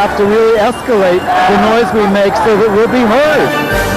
have to really escalate the noise we make so that we'll be heard.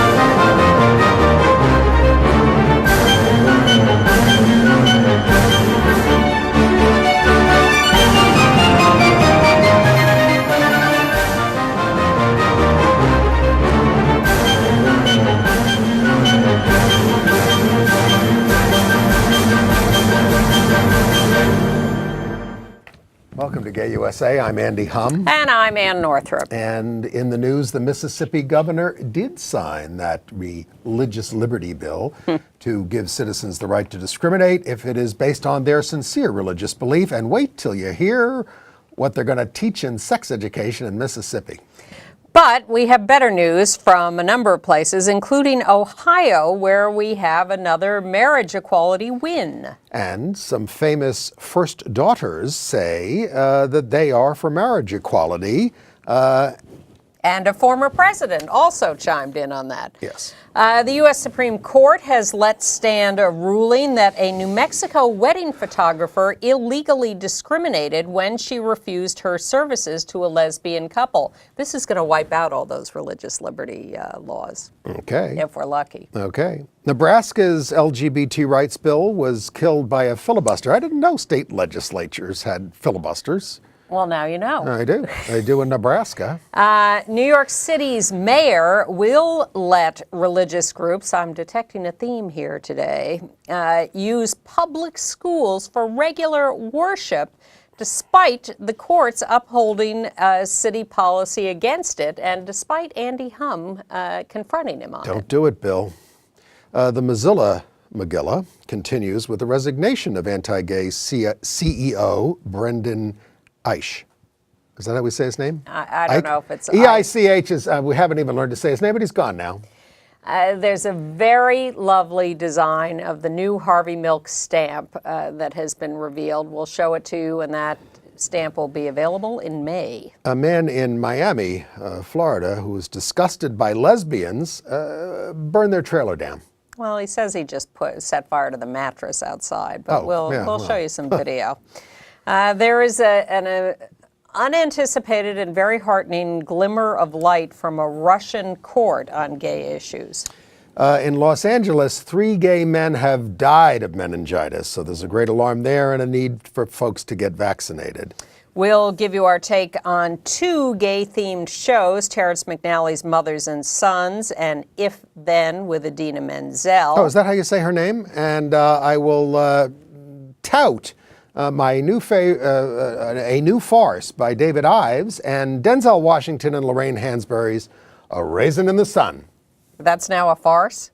Welcome to Gay USA. I'm Andy Hum. And I'm Ann Northrup. And in the news, the Mississippi governor did sign that religious liberty bill to give citizens the right to discriminate if it is based on their sincere religious belief. And wait till you hear what they're going to teach in sex education in Mississippi. But we have better news from a number of places, including Ohio, where we have another marriage equality win. And some famous first daughters say that they are for marriage equality. And a former president also chimed in on that. Yes. The U.S. Supreme Court has let stand a ruling that a New Mexico wedding photographer illegally discriminated when she refused her services to a lesbian couple. This is going to wipe out all those religious liberty laws. Okay. If we're lucky. Okay. Nebraska's LGBT rights bill was killed by a filibuster. I didn't know state legislatures had filibusters. Well, now you know. I do. They do in Nebraska. New York City's mayor will let religious groups, I'm detecting a theme here today, use public schools for regular worship, despite the courts upholding city policy against it, and despite Andy Hum confronting him on it. Don't do it, Bill. The Mozilla magillah continues with the resignation of anti-gay CEO Brendan Eich. Is that how we say his name? I don't know if it's E-I-C-H is, we haven't even learned to say his name, but he's gone now. There's a very lovely design of the new Harvey Milk stamp that has been revealed. We'll show it to you, and that stamp will be available in May. A man in Miami, Florida, who was disgusted by lesbians, burned their trailer down. Well, he says he just set fire to the mattress outside, but we'll show you some video. There is an unanticipated and very heartening glimmer of light from a Russian court on gay issues. In Los Angeles, 3 gay men have died of meningitis, so there's a great alarm there and a need for folks to get vaccinated. We'll give you our take on 2 gay-themed shows, Terrence McNally's Mothers and Sons and If Then with Idina Menzel. Oh, is that how you say her name? And I will tout my new a new farce by David Ives and Denzel Washington and Lorraine Hansberry's A Raisin in the Sun. That's now a farce?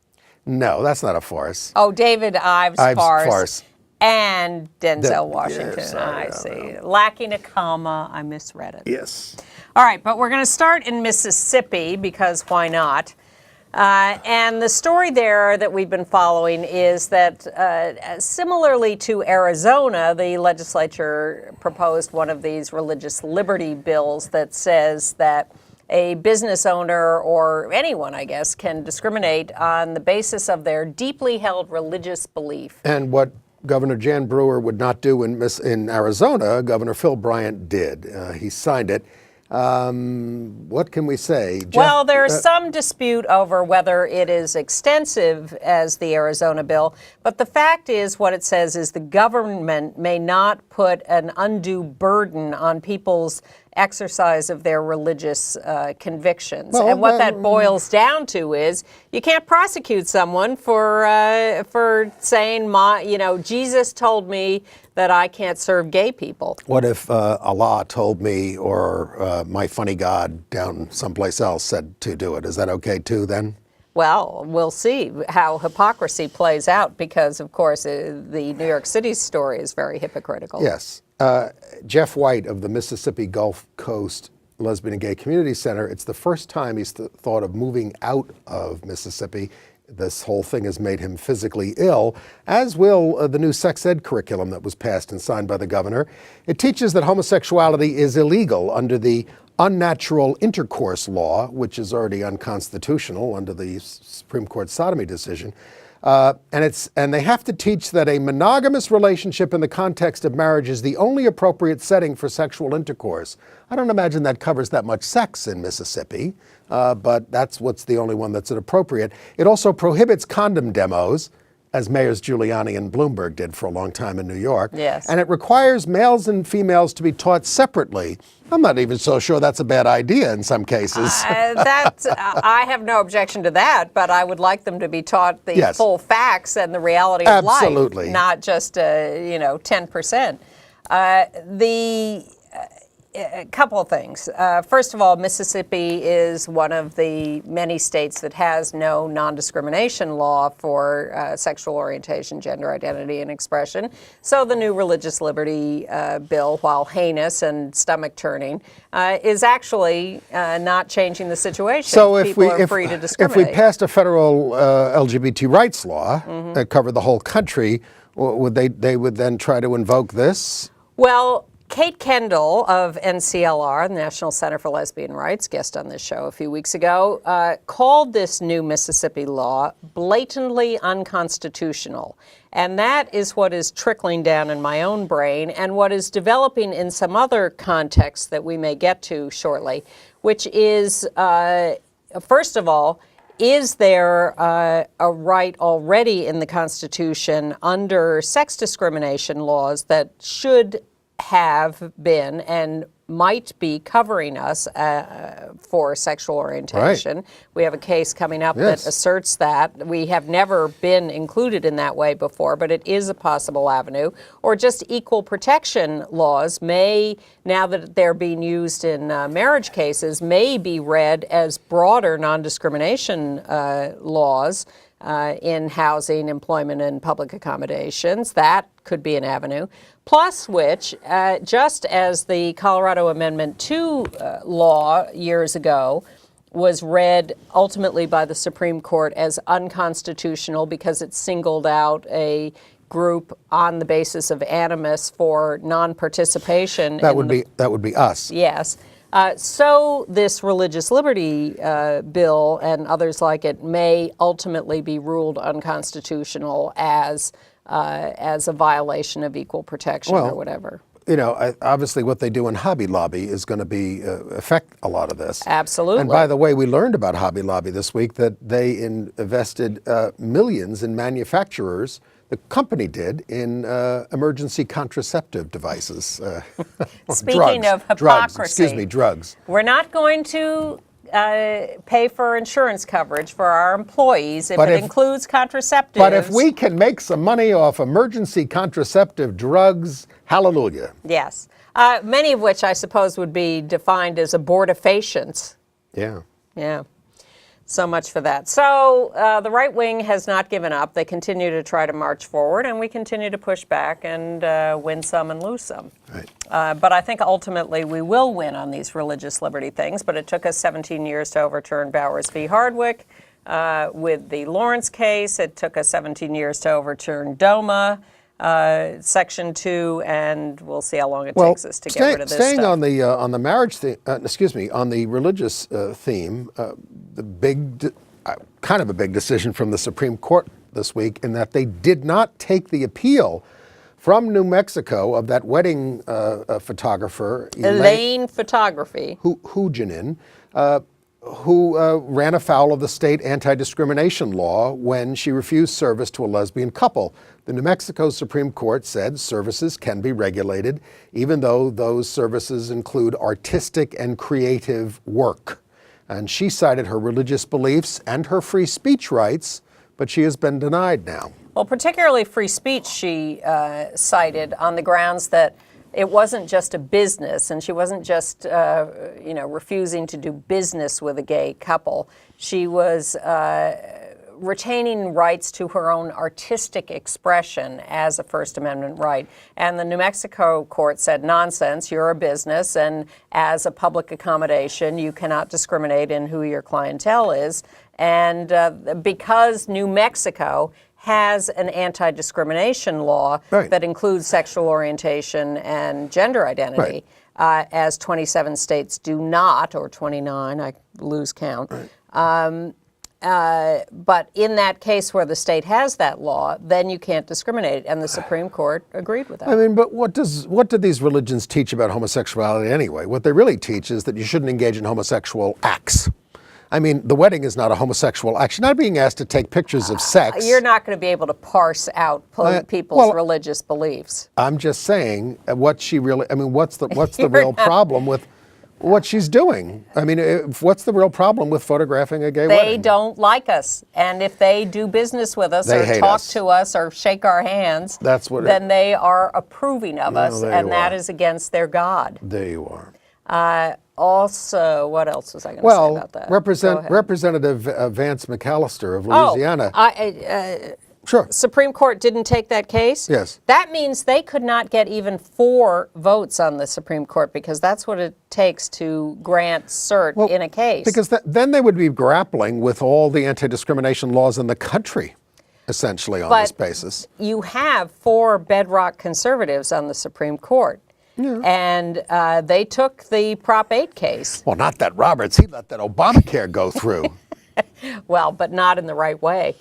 No, that's not a farce. Oh, David Ives farce. And Denzel Washington. Yeah, sorry, I see. Lacking a comma, I misread it. Yes. All right, but we're going to start in Mississippi because why not? And the story there that we've been following is that similarly to Arizona, the legislature proposed one of these religious liberty bills that says that a business owner or anyone, I guess, can discriminate on the basis of their deeply held religious belief. And what Governor Jan Brewer would not do in Arizona, Governor Phil Bryant did. He signed it. What can we say? Jeff, well, there's some dispute over whether it is extensive as the Arizona bill, but the fact is what it says is the government may not put an undue burden on people's exercise of their religious convictions. Well, and what that boils down to is you can't prosecute someone for saying, Jesus told me that I can't serve gay people. What if Allah told me or my funny God down someplace else said to do it? Is that okay too then? Well, we'll see how hypocrisy plays out because, of course, the New York City story is very hypocritical. Yes. Jeff White of the Mississippi Gulf Coast Lesbian and Gay Community Center, it's the first time he's thought of moving out of Mississippi. This whole thing has made him physically ill, as will the new sex ed curriculum that was passed and signed by the governor. It teaches that homosexuality is illegal under the unnatural intercourse law, which is already unconstitutional under the Supreme Court sodomy decision. And they have to teach that a monogamous relationship in the context of marriage is the only appropriate setting for sexual intercourse. I don't imagine that covers that much sex in Mississippi, but that's what's the only one that's appropriate. It also prohibits condom demos, as Mayors Giuliani and Bloomberg did for a long time in New York. Yes. And it requires males and females to be taught separately. I'm not even so sure that's a bad idea in some cases. I have no objection to that, but I would like them to be taught the Yes. full facts and the reality of Absolutely. life, not just 10%. A couple of things. First of all, Mississippi is one of the many states that has no non-discrimination law for sexual orientation, gender identity, and expression. So the new religious liberty bill, while heinous and stomach-turning, is actually not changing the situation. So People are free to if discriminate. we passed a federal LGBT rights law that covered the whole country, they would then try to invoke this? Well, Kate Kendall of NCLR, the National Center for Lesbian Rights, guest on this show a few weeks ago, called this new Mississippi law blatantly unconstitutional. And that is what is trickling down in my own brain and what is developing in some other contexts that we may get to shortly, which is, first of all, is there a right already in the Constitution under sex discrimination laws that should have been and might be covering us for sexual orientation? Right. We have a case coming up Yes. that asserts that. We have never been included in that way before, but it is a possible avenue. Or just equal protection laws may, now that they're being used in marriage cases, may be read as broader non-discrimination laws in housing, employment, and public accommodations. That could be an avenue. Plus which, just as the Colorado Amendment 2 law years ago was read ultimately by the Supreme Court as unconstitutional because it singled out a group on the basis of animus for non-participation. That would be us. Yes. So this religious liberty bill and others like it may ultimately be ruled unconstitutional as a violation of equal protection or whatever. Obviously what they do in Hobby Lobby is going to affect a lot of this. Absolutely. And by the way, we learned about Hobby Lobby this week that they invested millions in manufacturers. The company did in emergency contraceptive devices. Speaking of hypocrisy. Drugs. We're not going to pay for insurance coverage for our employees if it includes contraceptives. But if we can make some money off emergency contraceptive drugs, hallelujah. Yes. Many of which I suppose would be defined as abortifacients. Yeah. Yeah. So much for that. So the right wing has not given up. They continue to try to march forward, and we continue to push back and win some and lose some. Right. But I think ultimately we will win on these religious liberty things. But it took us 17 years to overturn Bowers v. Hardwick. With the Lawrence case, it took us 17 years to overturn DOMA. Section 2, and we'll see how long it takes us to get rid of this staying stuff. on the marriage theme, on the religious theme, kind of a big decision from the Supreme Court this week in that they did not take the appeal from New Mexico of that wedding photographer, Elaine Photography. Hujanin, who ran afoul of the state anti-discrimination law when she refused service to a lesbian couple. The New Mexico Supreme Court said services can be regulated, even though those services include artistic and creative work. And she cited her religious beliefs and her free speech rights, but she has been denied now. Well, particularly free speech she cited on the grounds that it wasn't just a business, and she wasn't just, refusing to do business with a gay couple. She was retaining rights to her own artistic expression as a First Amendment right. And the New Mexico court said, nonsense, you're a business, and as a public accommodation, you cannot discriminate in who your clientele is. And because New Mexico has an anti-discrimination law that includes sexual orientation and gender identity, as 27 states do not, or 29, I lose count. But in that case where the state has that law, then you can't discriminate, and the Supreme Court agreed with that. I mean, but what do these religions teach about homosexuality anyway? What they really teach is that you shouldn't engage in homosexual acts. I mean, the wedding is not a homosexual act. You're not being asked to take pictures of sex. You're not going to be able to parse out people's religious beliefs. I'm just saying what's the real problem with what she's doing? I mean, what's the real problem with photographing a gay wedding? They don't like us, and if they do business with us or talk to us or shake our hands, then they are approving of us, and that is against their God. There you are. Also, what else was I going to say about that? Representative Vance McAllister of Louisiana. Sure. Supreme Court didn't take that case? Yes. That means they could not get even 4 votes on the Supreme Court, because that's what it takes to grant cert in a case. Because then they would be grappling with all the anti-discrimination laws in the country, essentially, on this basis. You have 4 bedrock conservatives on the Supreme Court. Yeah. And they took the Prop 8 case. Well, not that Roberts. He let that Obamacare go through. Well, but not in the right way.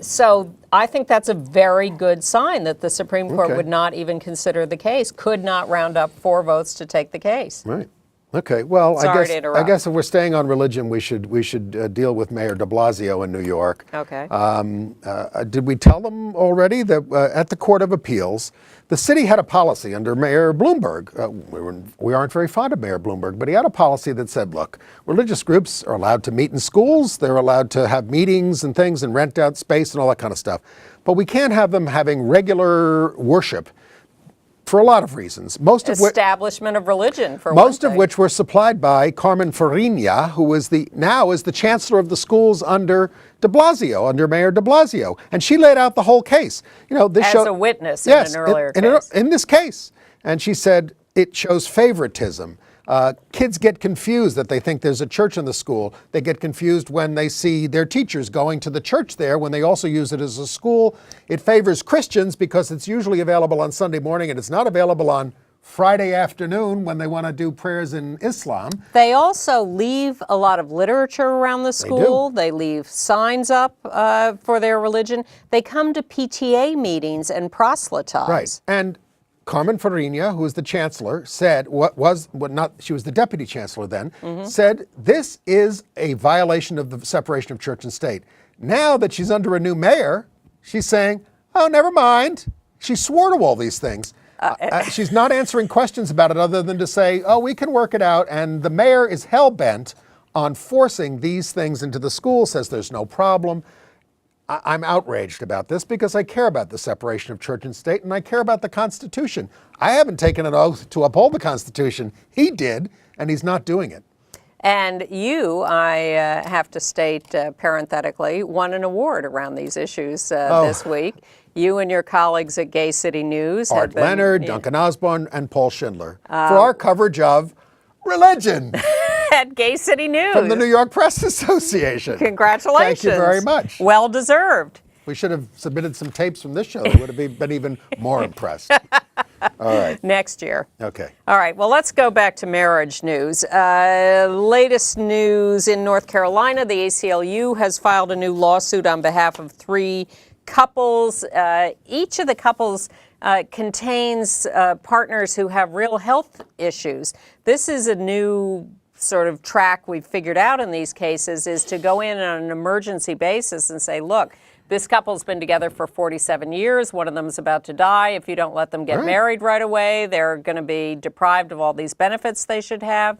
So I think that's a very good sign that the Supreme Court would not even consider the case, could not round up 4 votes to take the case. Right. Okay. Well, Sorry to interrupt. I guess if we're staying on religion, we should deal with Mayor de Blasio in New York. Okay. Did we tell them already that at the Court of Appeals, the city had a policy under Mayor Bloomberg. We aren't very fond of Mayor Bloomberg, but he had a policy that said, look, religious groups are allowed to meet in schools. They're allowed to have meetings and things and rent out space and all that kind of stuff. But we can't have them having regular worship for a lot of reasons. Establishment of religion, for most of which were supplied by Carmen Farina, who is now the chancellor of the schools under de Blasio, under Mayor de Blasio. And she laid out the whole case. As a witness in an earlier case. In this case. And she said it shows favoritism. Kids get confused that they think there's a church in the school. They get confused when they see their teachers going to the church there when they also use it as a school. It favors Christians because it's usually available on Sunday morning and it's not available on Friday afternoon when they want to do prayers in Islam. They also leave a lot of literature around the school. They leave signs up for their religion. They come to PTA meetings and proselytize. Right. And Carmen Farina, who is the chancellor, said she was the deputy chancellor then, said this is a violation of the separation of church and state. Now that she's under a new mayor, she's saying, oh, never mind. She swore to all these things. She's not answering questions about it other than to say, oh, we can work it out. And the mayor is hell-bent on forcing these things into the school, says there's no problem. I'm outraged about this because I care about the separation of church and state and I care about the Constitution. I haven't taken an oath to uphold the Constitution. He did, and he's not doing it. And you, I have to state parenthetically, won an award around these issues this week. You and your colleagues at Gay City News. Art Leonard, Duncan Osborne, and Paul Schindler for our coverage of religion. At Gay City News. From the New York Press Association. Congratulations. Thank you very much. Well deserved. We should have submitted some tapes from this show. They would have been even more impressed. All right. Next year. Okay. All right. Well, let's go back to marriage news. Latest news in North Carolina, the ACLU has filed a new lawsuit on behalf of 3 couples. Each of the couples contains partners who have real health issues. This is a new sort of track we've figured out in these cases, is to go in on an emergency basis and say, look, this couple's been together for 47 years. One of them is about to die. If you don't let them get married right away, they're going to be deprived of all these benefits they should have.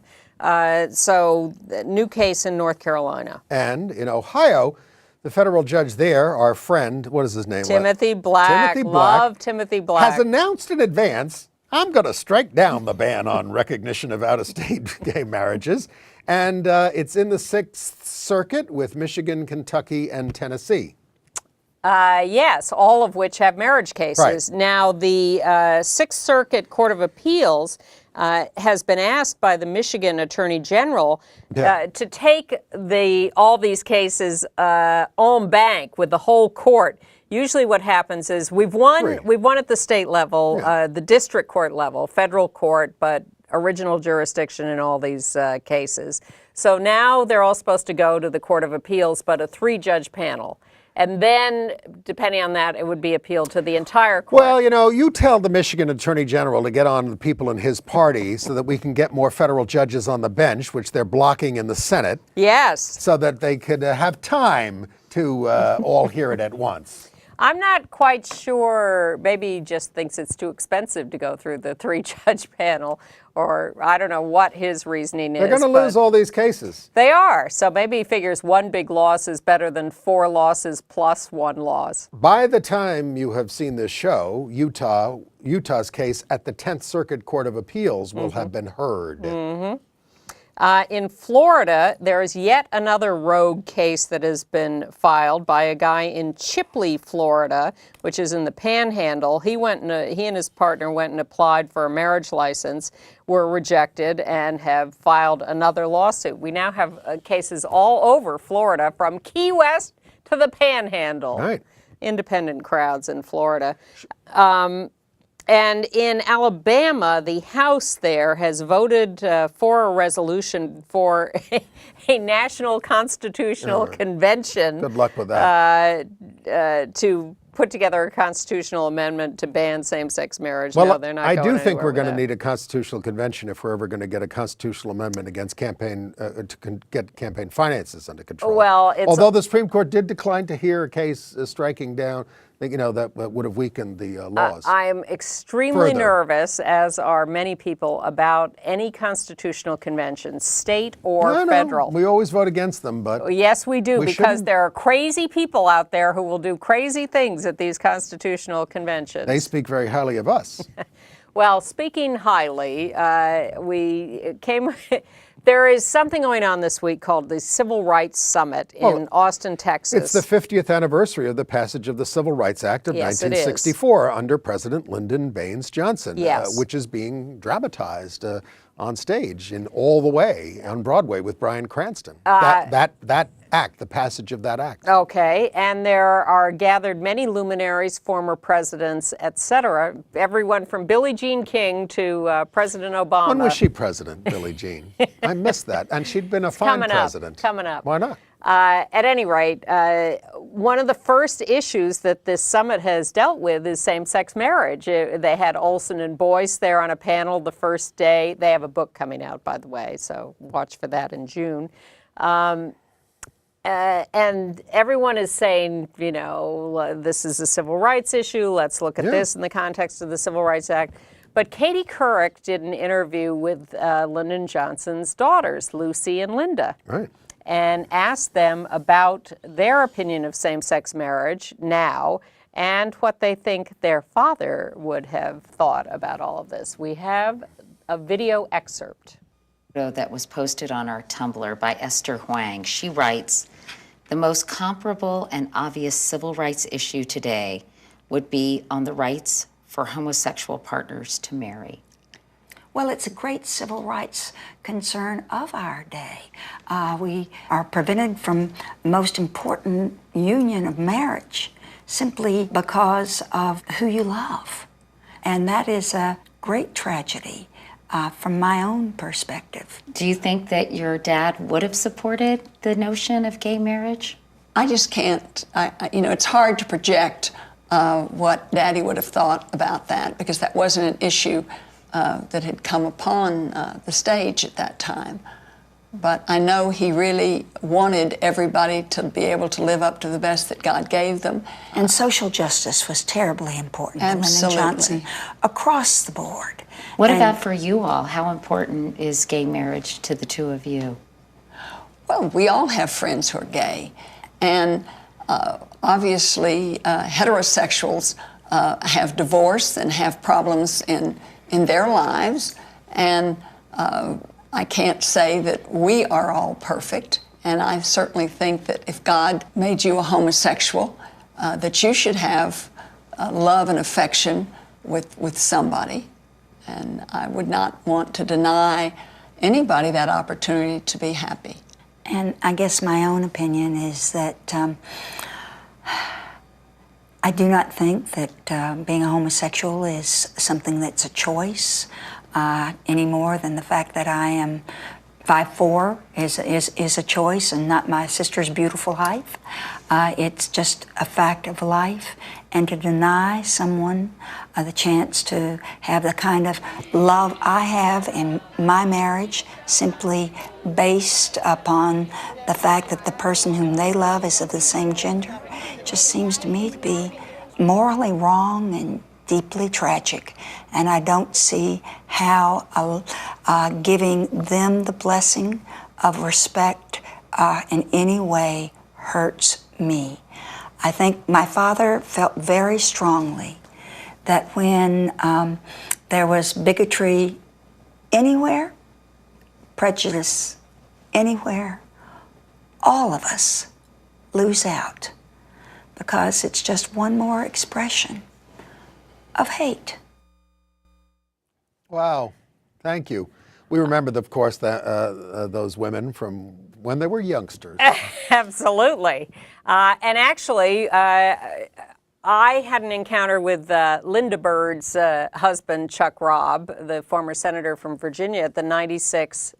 So, new case in North Carolina. And in Ohio, the federal judge there, our friend, what is his name? Timothy Black. Love Timothy Black. Has announced in advance, I'm going to strike down the ban on recognition of out-of-state gay marriages. And it's in the 6th Circuit with Michigan, Kentucky, and Tennessee. Yes, all of which have marriage cases. Right. Now, the 6th Circuit Court of Appeals has been asked by the Michigan Attorney General to take all these cases en banc with the whole court. Usually what happens is we've won at the state level, the district court level, federal court, but original jurisdiction in all these cases. So now they're all supposed to go to the Court of Appeals, but a 3-judge panel. And then, depending on that, it would be appealed to the entire court. Well, you tell the Michigan Attorney General to get on the people in his party so that we can get more federal judges on the bench, which they're blocking in the Senate. Yes. So that they could have time to all hear it at once. I'm not quite sure. Maybe he just thinks it's too expensive to go through the 3-judge panel, or I don't know what his reasoning is. They're going to lose all these cases. They are. So maybe he figures one big loss is better than 4 losses plus 1 loss. By the time you have seen this show, Utah's case at the 10th Circuit Court of Appeals will have been heard. In Florida, there is yet another rogue case that has been filed by a guy in Chipley, Florida, which is in the Panhandle. He and his partner went and applied for a marriage license, were rejected, and have filed another lawsuit. We now have cases all over Florida, from Key West to the Panhandle. Right. Independent crowds in Florida. And in Alabama, the House there has voted for a resolution for a national constitutional convention. Good luck with that. To put together a constitutional amendment to ban same-sex marriage. Well, no, they're not I going do think anywhere we're with going to that. need a constitutional convention if we're ever going to get a constitutional amendment against get campaign finances under control. Well, although the Supreme Court did decline to hear a case striking down, that would have weakened the laws. I am extremely Further. nervous, as are many people, about any constitutional convention, state or No, federal. we always vote against them, but Yes, we do, We because shouldn't- there are crazy people out there who will do crazy things at these constitutional conventions. they speak very highly of us. Well, speaking highly, there is something going on this week called the Civil Rights Summit in Austin, Texas. It's the 50th anniversary of the passage of the Civil Rights Act of Yes, it is. 1964 under President Lyndon Baines Johnson, Yes. which is being dramatized on stage in All the Way on Broadway with Bryan Cranston. That act, the passage of that act. Okay, and there are gathered many luminaries, former presidents, etc. Everyone from Billie Jean King to President Obama. When was she president, Billie Jean? I missed that. And she'd been a fine president. Coming up. Why not? At any rate, one of the first issues that this summit has dealt with is same-sex marriage. They had Olson and Boyce there on a panel the first day. They have a book coming out, by the way, so watch for that in June. And everyone is saying, this is a civil rights issue. Let's look at this in the context of the Civil Rights Act. But Katie Couric did an interview with Lyndon Johnson's daughters, Lucy and Linda. Right. And asked them about their opinion of same-sex marriage now and what they think their father would have thought about all of this. We have a video excerpt. That was posted on our Tumblr by Esther Huang. She writes, "The most comparable and obvious civil rights issue today would be on the rights for homosexual partners to marry." Well, it's a great civil rights concern of our day. We are prevented from the most important union of marriage simply because of who you love. And that is a great tragedy from my own perspective. Do you think that your dad would have supported the notion of gay marriage? I just can't, it's hard to project what Daddy would have thought about that, because that wasn't an issue that had come upon the stage at that time. But I know he really wanted everybody to be able to live up to the best that God gave them. And social justice was terribly important to Lyndon Absolutely. Johnson across the board. What And- about for you all? How important is gay marriage to the two of you? Well, we all have friends who are gay. And obviously, heterosexuals have divorce and have problems in their lives. And I can't say that we are all perfect. And I certainly think that if God made you a homosexual, that you should have love and affection with somebody. And I would not want to deny anybody that opportunity to be happy. And I guess my own opinion is that I do not think that being a homosexual is something that's a choice any more than the fact that I am 5'4" is a choice and not my sister's beautiful height. It's just a fact of life. And to deny someone the chance to have the kind of love I have in my marriage simply based upon the fact that the person whom they love is of the same gender just seems to me to be morally wrong and deeply tragic, and I don't see how giving them the blessing of respect in any way hurts me. I think my father felt very strongly that when there was bigotry anywhere, prejudice anywhere, all of us lose out because it's just one more expression of hate. Wow, thank you. We remember, of course, those women from when they were youngsters. Absolutely. And actually, I had an encounter with Linda Byrd's husband, Chuck Robb, the former senator from Virginia, at the '96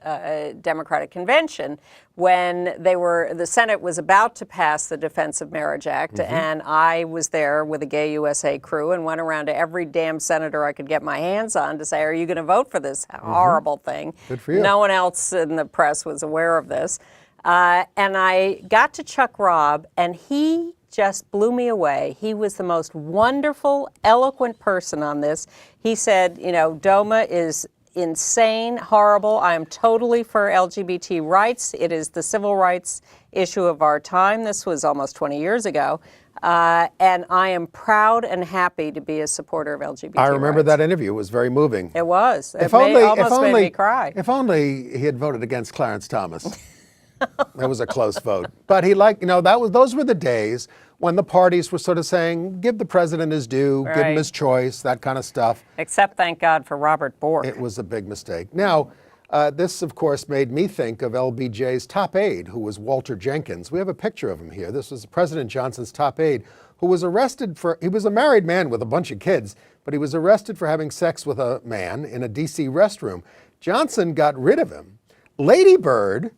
Democratic Convention, when the Senate was about to pass the Defense of Marriage Act, and I was there with a Gay USA crew and went around to every damn senator I could get my hands on to say, are you going to vote for this horrible thing? Good for you. No one else in the press was aware of this. And I got to Chuck Robb, and he just blew me away. He was the most wonderful, eloquent person on this. He said, DOMA is insane, horrible. I am totally for LGBT rights. It is the civil rights issue of our time. This was almost 20 years ago. And I am proud and happy to be a supporter of LGBT I remember rights. that interview. It was very moving. It was. Almost made me cry. If only he had voted against Clarence Thomas. That was a close vote. But those were the days when the parties were sort of saying, give the president his due, give him his choice, that kind of stuff. Except, thank God, for Robert Bork. It was a big mistake. Now, this, of course, made me think of LBJ's top aide, who was Walter Jenkins. We have a picture of him here. This was President Johnson's top aide, who was arrested he was a married man with a bunch of kids, but he was arrested for having sex with a man in a D.C. restroom. Johnson got rid of him. Lady Bird,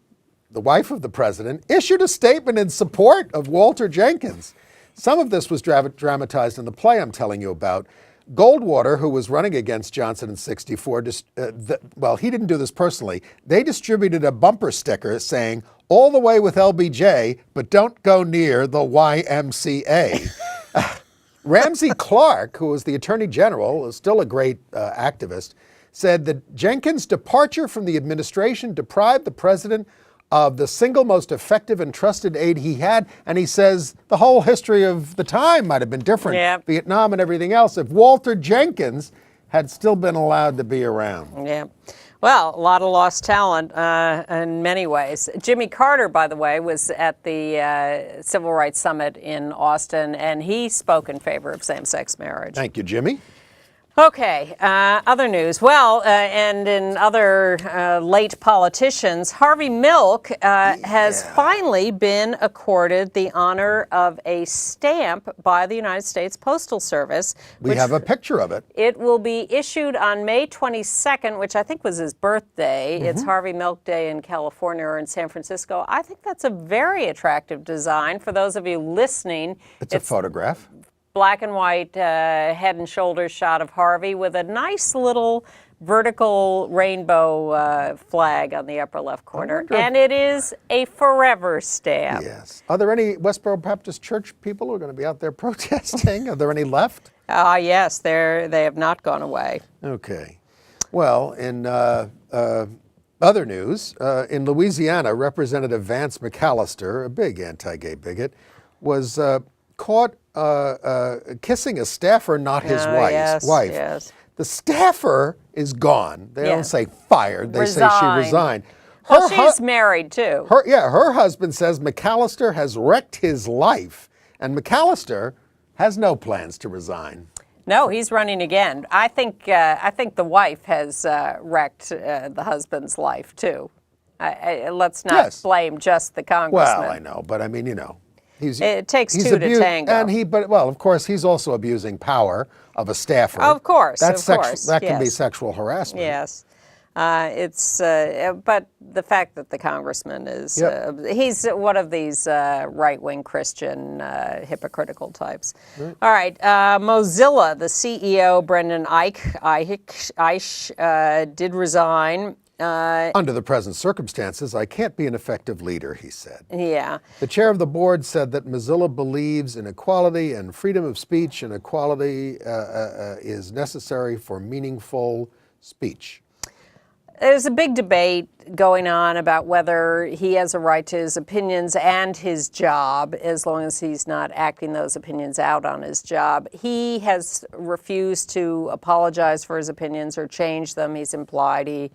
the wife of the president, issued a statement in support of Walter Jenkins. Some of this was dramatized in the play I'm telling you about. Goldwater, who was running against Johnson in '64, he didn't do this personally. They distributed a bumper sticker saying, all the way with LBJ, but don't go near the YMCA. Ramsey Clark, who was the Attorney General, still a great activist, said that Jenkins' departure from the administration deprived the president of the single most effective and trusted aide he had. And he says the whole history of the time might have been different, Vietnam and everything else, if Walter Jenkins had still been allowed to be around. Yeah. Well, a lot of lost talent in many ways. Jimmy Carter, by the way, was at the Civil Rights Summit in Austin, and he spoke in favor of same-sex marriage. Thank you, Jimmy. Okay, other news. Well, and in other late politicians, Harvey Milk has finally been accorded the honor of a stamp by the United States Postal Service. We have a picture of it. It will be issued on May 22nd, which I think was his birthday. It's Harvey Milk Day in California or in San Francisco. I think that's a very attractive design. For those of you listening, it's a photograph. Black and white head and shoulders shot of Harvey with a nice little vertical rainbow flag on the upper left corner. And it is a forever stamp. Yes. Are there any Westboro Baptist Church people who are going to be out there protesting? Are there any left? Yes, they have not gone away. Okay. Well, in other news, in Louisiana, Representative Vance McAllister, a big anti-gay bigot, was caught kissing a staffer, not his wife. Yes. The staffer is gone. They don't say fired. They say she resigned. Well, she's married, too. Her husband says McAllister has wrecked his life, and McAllister has no plans to resign. No, he's running again. I think the wife has wrecked the husband's life, too. Let's not blame just the congressman. Well, I know, but I mean, it takes two to tango. And of course, he's also abusing power of a staffer. Of course, That can be Yes. sexual harassment. Yes. But the fact that the congressman is, he's one of these right-wing Christian hypocritical types. Right. All right, Mozilla, the CEO Brendan Eich did resign. Under the present circumstances, I can't be an effective leader, he said. Yeah. The chair of the board said that Mozilla believes in equality and freedom of speech, and equality is necessary for meaningful speech. There's a big debate going on about whether he has a right to his opinions and his job, as long as he's not acting those opinions out on his job. He has refused to apologize for his opinions or change them. He's implied he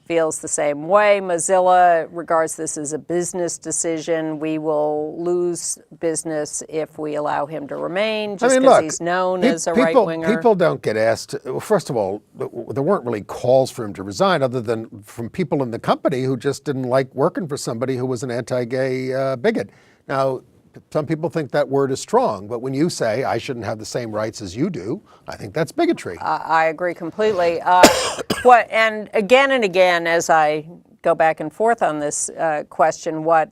feels the same way. Mozilla regards this as a business decision. We will lose business if we allow him to remain, just because he's known as a right-winger. People don't get asked. Well, first of all, there weren't really calls for him to resign, other than from people in the company who just didn't like working for somebody who was an anti-gay bigot. Now, some people think that word is strong, but when you say I shouldn't have the same rights as you do, I think that's bigotry. I agree completely. And again, as I go back and forth on this question, what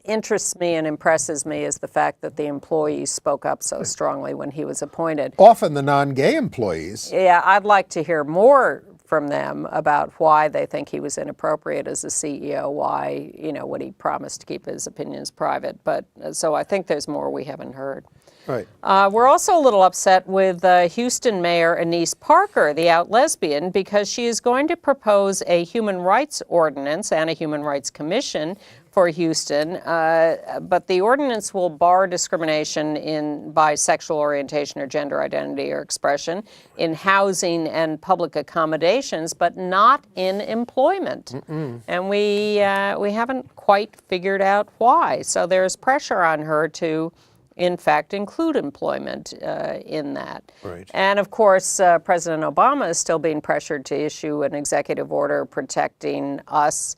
interests me and impresses me is the fact that the employees spoke up so strongly when he was appointed. Often the non-gay employees. Yeah, I'd like to hear more from them about why they think he was inappropriate as a CEO, why, what he promised to keep his opinions private. But so I think there's more we haven't heard. Right. We're also a little upset with Houston Mayor Annise Parker, the out lesbian, because she is going to propose a human rights ordinance and a human rights commission for Houston, but the ordinance will bar discrimination by sexual orientation or gender identity or expression in housing and public accommodations, but not in employment. And we haven't quite figured out why. So there's pressure on her to, in fact, include employment in that. Right. And of course, President Obama is still being pressured to issue an executive order protecting us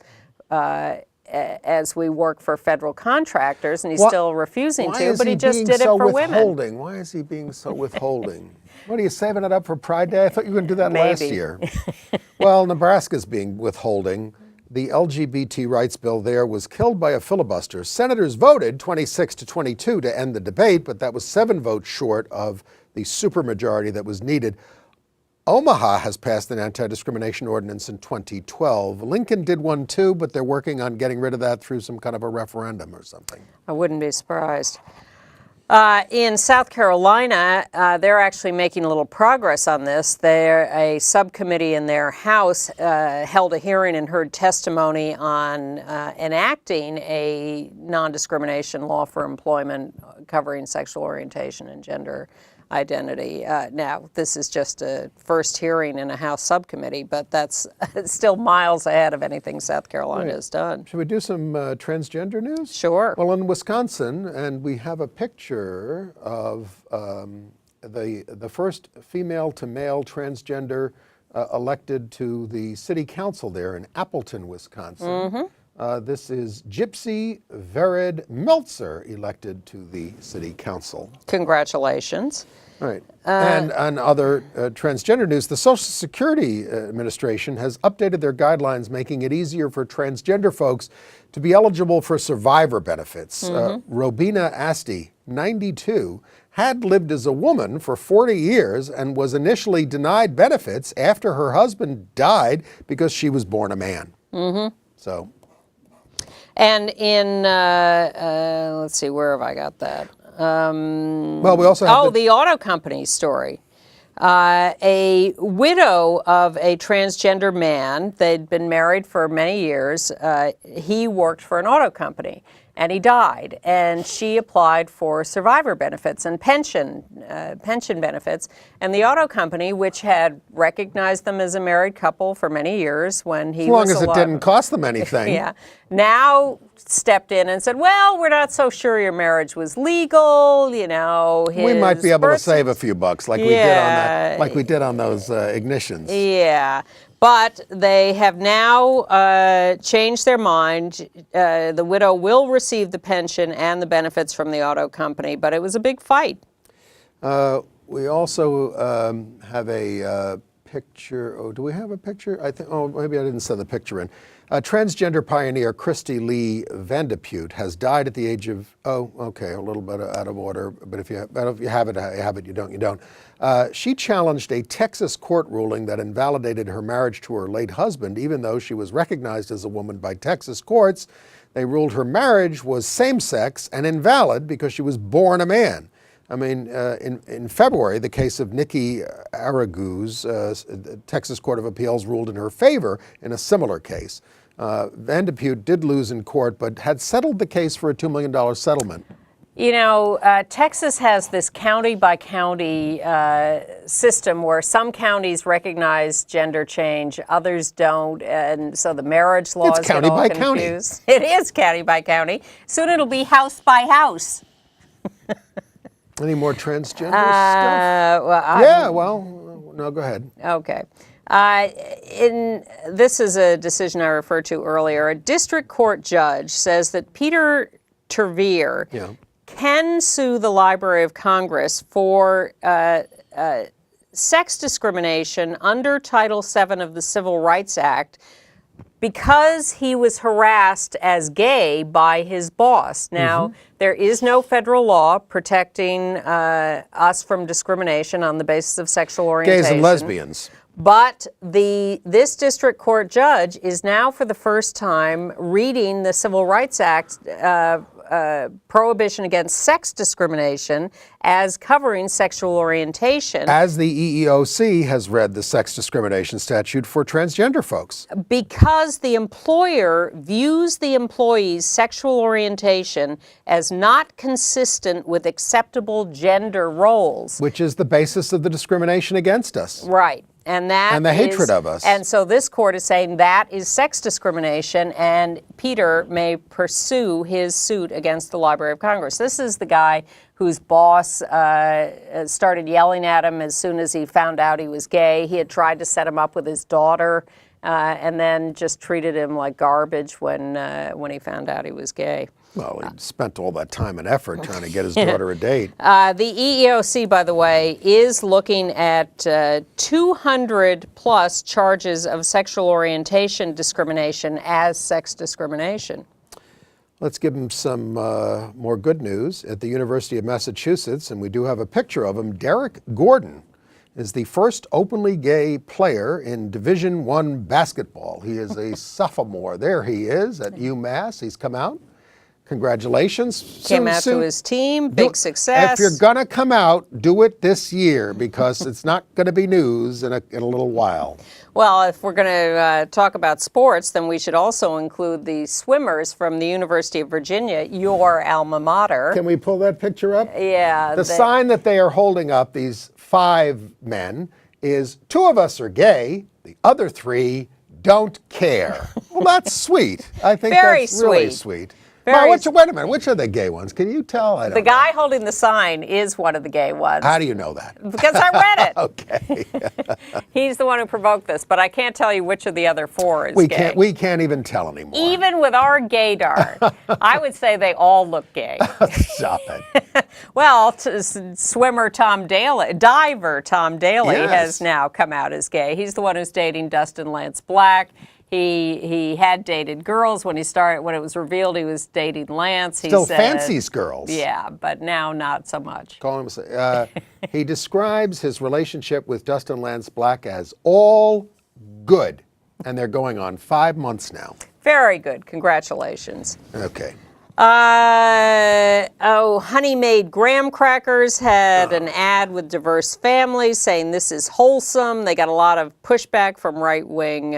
as we work for federal contractors, and he's still refusing to, but he just did it for women. Why is he being so withholding? What, are you saving it up for Pride Day? I thought you were going to do that last year. Well, Nebraska's being withholding. The LGBT rights bill there was killed by a filibuster. Senators voted 26-22 to end the debate, but that was 7 votes short of the supermajority that was needed. Omaha has passed an anti-discrimination ordinance in 2012. Lincoln did one too, but they're working on getting rid of that through some kind of a referendum or something. I wouldn't be surprised. In South Carolina, they're actually making a little progress on this. A subcommittee in their House held a hearing and heard testimony on enacting a non-discrimination law for employment covering sexual orientation and gender identity. Now, this is just a first hearing in a House subcommittee, but that's still miles ahead of anything South Carolina has done. Should we do some transgender news? Sure. Well, in Wisconsin, and we have a picture of the first female-to-male transgender elected to the city council there in Appleton, Wisconsin. This is Gypsy Vered Meltzer, elected to the city council. Congratulations. Right. And on other transgender news, the Social Security Administration has updated their guidelines, making it easier for transgender folks to be eligible for survivor benefits. Robina Asti, 92, had lived as a woman for 40 years and was initially denied benefits after her husband died because she was born a man. So. And in, let's see, where have I got that? Well, we also have the auto company story. A widow of a transgender man, they'd been married for many years. He worked for an auto company, and he died. And she applied for survivor benefits and pension benefits. And the auto company, which had recognized them as a married couple for many years when he was alive. As long as it didn't cost them anything. Yeah. Now stepped in and said, well, we're not so sure your marriage was legal, we might be able to save a few bucks like we did on those ignitions. Yeah. But they have now changed their mind. The widow will receive the pension and the benefits from the auto company, but it was a big fight. We also have a picture. Oh, do we have a picture? I think. Oh, maybe I didn't send the picture in. Transgender pioneer Christy Lee Vandepute has died at the age of. Oh, okay, a little bit out of order. But if you have it, you have it. You don't, you don't. She challenged a Texas court ruling that invalidated her marriage to her late husband, even though she was recognized as a woman by Texas courts. They ruled her marriage was same-sex and invalid because she was born a man. I mean, in February, the case of Nikki Araguz, the Texas Court of Appeals ruled in her favor in a similar case. Vandepute did lose in court, but had settled the case for a $2 million settlement. You know, Texas has this county-by-county system where some counties recognize gender change, others don't, and so the marriage laws get all confused. It is county-by-county. Soon it'll be house-by-house. Any more transgender stuff? No, go ahead. Okay. This is a decision I referred to earlier. A district court judge says that Peter Tervier can sue the Library of Congress for sex discrimination under Title VII of the Civil Rights Act because he was harassed as gay by his boss. Now, there is no federal law protecting us from discrimination on the basis of sexual orientation. Gays and lesbians. But this district court judge is now for the first time reading the Civil Rights Act prohibition against sex discrimination as covering sexual orientation. As the EEOC has read the sex discrimination statute for transgender folks. Because the employer views the employee's sexual orientation as not consistent with acceptable gender roles. Which is the basis of the discrimination against us. Right. And the hatred of us. And so this court is saying that is sex discrimination, and Peter may pursue his suit against the Library of Congress. This is the guy whose boss started yelling at him as soon as he found out he was gay. He had tried to set him up with his daughter, and then just treated him like garbage when he found out he was gay. Well, he spent all that time and effort trying to get his daughter a date. The EEOC, by the way, is looking at 200 plus charges of sexual orientation discrimination as sex discrimination. Let's give him some more good news. At the University of Massachusetts, and we do have a picture of him, Derek Gordon is the first openly gay player in Division I basketball. He is a sophomore. There he is at UMass. He's come out. Congratulations. Came out to his team, big success. If you're going to come out, do it this year because it's not going to be news in a little while. Well, if we're going to talk about sports, then we should also include the swimmers from the University of Virginia, your alma mater. Can we pull that picture up? Yeah. The sign that they are holding up, these 5 men, is 2 of us are gay, the other 3 don't care. Well, that's sweet. I think that's really sweet. Wait a minute. Which are the gay ones? Can you tell? I don't know. The guy holding the sign is one of the gay ones. How do you know that? Because I read it. Okay. He's the one who provoked this, but I can't tell you which of the other 4 is gay. We can't even tell anymore. Even with our gaydar, I would say they all look gay. Stop it. Well, diver Tom Daley has now come out as gay. He's the one who's dating Dustin Lance Black. He had dated girls when it was revealed he was dating Lance. He Still said, fancies girls. Yeah, but now not so much. He describes his relationship with Dustin Lance Black as all good, and they're going on 5 months now. Very good. Congratulations. Okay. Honey Made Graham Crackers had an ad with diverse families saying this is wholesome. They got a lot of pushback from right-wing